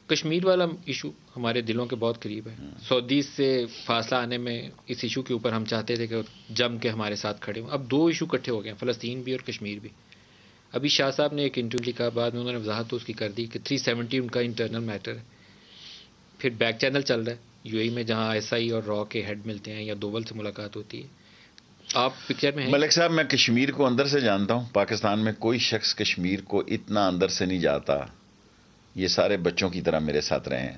کشمیر والا ایشو ہمارے دلوں کے بہت قریب ہے. سعودی سے فاصلہ آنے میں اس ایشو کے اوپر ہم چاہتے تھے کہ جم کے ہمارے ساتھ کھڑے ہوں. اب دو ایشو اکٹھے ہو گئے ہیں, فلسطین بھی اور کشمیر بھی. ابھی شاہ صاحب نے ایک انٹرویو لکھا, بعد میں انہوں نے وضاحت تو اس کی کر دی کہ 370 ان کا انٹرنل میٹر ہے. پھر بیک چینل چل رہا ہے یو اے میں, جہاں ایس آئی اور را کے ہیڈ ملتے ہیں یا دوول سے ملاقات ہوتی ہے. آپ پکچر میں ہیں؟ ملک صاحب, میں کشمیر کو اندر سے جانتا ہوں. پاکستان میں کوئی شخص کشمیر کو اتنا اندر سے نہیں جاتا. یہ سارے بچوں کی طرح میرے ساتھ رہے ہیں,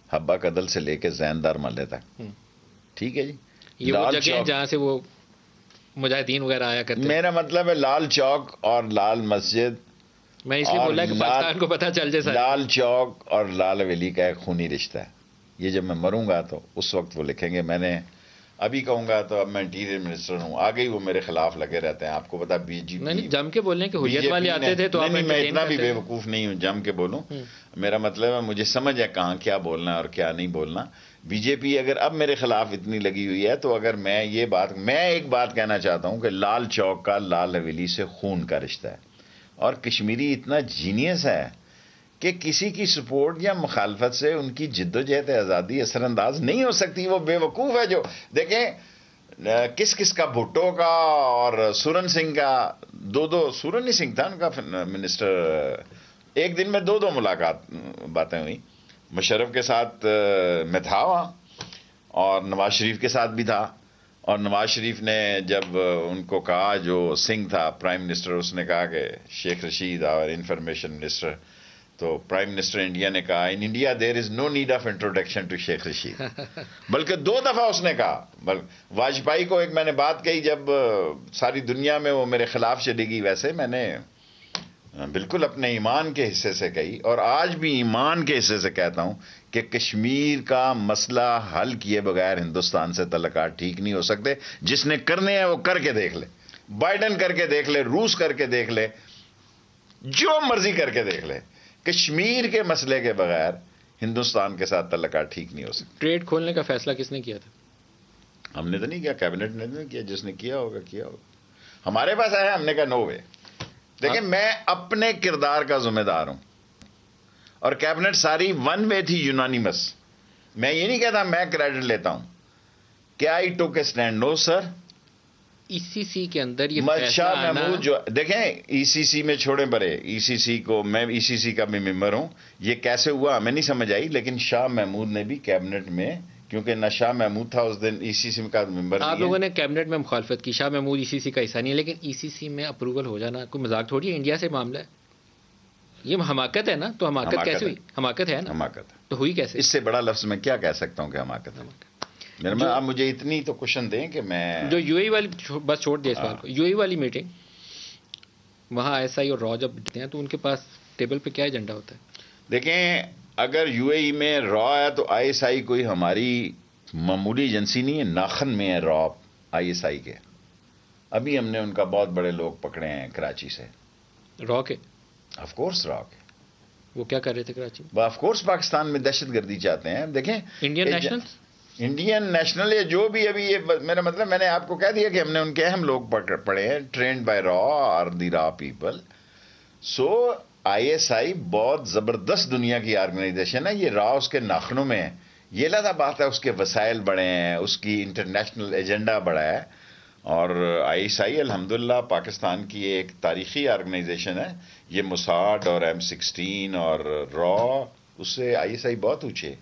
حبا کدل سے لے کے زیندار محلے تک. ٹھیک ہے جی, یہ وہ جگہ ہیں جہاں سے وہ مجاہدین وغیرہ آیا کرتے ہیں. میرا مطلب ہے لال چوک اور لال مسجد, میں اس لیے بولا کہ پاکستان کو پتہ چل جائے. لال چوک اور لال ویلی کا ایک خونی رشتہ ہے. یہ جب میں مروں گا تو اس وقت وہ لکھیں گے. میں نے ابھی کہوں گا تو اب میں انٹیریئر منسٹر ہوں, آگے ہی وہ میرے خلاف لگے رہتے ہیں. آپ کو پتا بی جے پی نہیں جم کے بولنے کہ حریت والے آتے تھے تو میں اتنا بھی بے وقوف نہیں ہوں جم کے بولوں. میرا مطلب ہے مجھے سمجھ ہے کہاں کیا بولنا ہے اور کیا نہیں بولنا. بی جے پی اگر اب میرے خلاف اتنی لگی ہوئی ہے تو اگر میں ایک بات کہنا چاہتا ہوں کہ لال چوک کا لال حویلی سے خون کا رشتہ ہے. اور کشمیری اتنا جینیس ہے کہ کسی کی سپورٹ یا مخالفت سے ان کی جد و جہد آزادی اثر انداز نہیں ہو سکتی. وہ بے وقوف ہے جو دیکھیں کس کا بھٹو کا اور سورن سنگھ کا دو سورن سنگھ تھا ان کا منسٹر, ایک دن میں دو ملاقات باتیں ہوئی. مشرف کے ساتھ میں تھا وہاں اور نواز شریف کے ساتھ بھی تھا. اور نواز شریف نے جب ان کو کہا, جو سنگھ تھا پرائم منسٹر, اس نے کہا کہ شیخ رشید اور انفارمیشن منسٹر, تو پرائم منسٹر انڈیا نے کہا in India there is no need of introduction to Sheikh Rashid. بلکہ 2 دفعہ اس نے کہا. واجپئی کو ایک میں نے بات کہی جب ساری دنیا میں وہ میرے خلاف چلی گئی, ویسے میں نے بالکل اپنے ایمان کے حصے سے کہی اور آج بھی ایمان کے حصے سے کہتا ہوں کہ کشمیر کا مسئلہ حل کیے بغیر ہندوستان سے تعلقات ٹھیک نہیں ہو سکتے. جس نے کرنے ہیں وہ کر کے دیکھ لے, بائیڈن کر کے دیکھ لے, روس کر کے دیکھ لے, جو مرضی کر کے دیکھ لے. کشمیر کے مسئلے کے بغیر ہندوستان کے ساتھ تعلقات ٹھیک نہیں ہو سکتے. ٹریڈ کھولنے کا فیصلہ کس نے کیا تھا؟ ہم نے تو نہیں کیا, کیبنٹ نے نہیں کیا. جس نے کیا ہوگا کیا ہوگا. ہمارے پاس آیا, ہم نے کہا نو وے. دیکھیں میں اپنے کردار کا ذمہ دار ہوں اور کیبنٹ ساری ون وے تھی, یونانیمس. میں یہ نہیں کہتا میں کریڈٹ لیتا ہوں کہ آئی ٹوک اے اسٹینڈ. نو سر, ای سی سی کے اندر یہ شاہ محمود جو دیکھیں ای سی سی میں چھوڑیں پرے, ای سی سی کو میں ای سی سی کا بھی ممبر ہوں. یہ کیسے ہوا ہمیں نہیں سمجھ آئی, لیکن شاہ محمود نے بھی کیبنٹ میں, کیونکہ نہ شاہ محمود تھا اس دن ای سی سی کا ممبر. آپ لوگوں نے کیبنٹ میں مخالفت کی, شاہ محمود ای سی سی کا حصہ نہیں ہے, لیکن ای سی سی میں اپروول ہو جانا کوئی مذاق تھوڑی ہے. انڈیا سے معاملہ ہے, یہ حماقت ہے نا. تو حماقت کیسے ہوئی؟ حماقت ہے نا, حماقت تو ہوئی کیسے؟ اس سے بڑا لفظ میں کیا کہہ سکتا ہوں کہ حماقت ہے. آپ مجھے اتنی تو کوشچن دیں کہ میں جو یو اے والی, بس چھوڑ دیا سوال کو, یو اے والی میٹنگ, وہاں ایس آئی اور را جب بٹتے ہیں تو ان کے پاس ٹیبل پہ کیا ایجنڈا ہوتا ہے؟ دیکھیں اگر یو اے ای میں را ہے تو آئی ایس آئی کوئی ہماری معمولی ایجنسی نہیں ہے. ناخن میں ہے را آئی ایس آئی کے. ابھی ہم نے ان کا بہت بڑے لوگ پکڑے ہیں کراچی سے. را کے؟ آف کورس را کے. وہ کیا کر رہے تھے کراچی میں؟ آف کورس پاکستان میں دہشت گردی چاہتے ہیں. دیکھیں انڈین نیشنل یا جو بھی, ابھی یہ میرا مطلب میں نے آپ کو کہہ دیا کہ ہم نے ان کے اہم لوگ پڑھے ہیں, ٹرینڈ بائی را اور دی را people. So I S I بہت زبردست دنیا کی آرگنائزیشن ہے. یہ را اس کے ناخنوں میں ہے. یہ لگا بات ہے اس کے وسائل بڑے ہیں, اس کی انٹرنیشنل ایجنڈا بڑا ہے. اور آئی ایس آئی الحمدللہ پاکستان کی ایک تاریخی آرگنائزیشن ہے. یہ موساد اور M16 اور را, اس سے آئی ایس آئی بہت اونچے.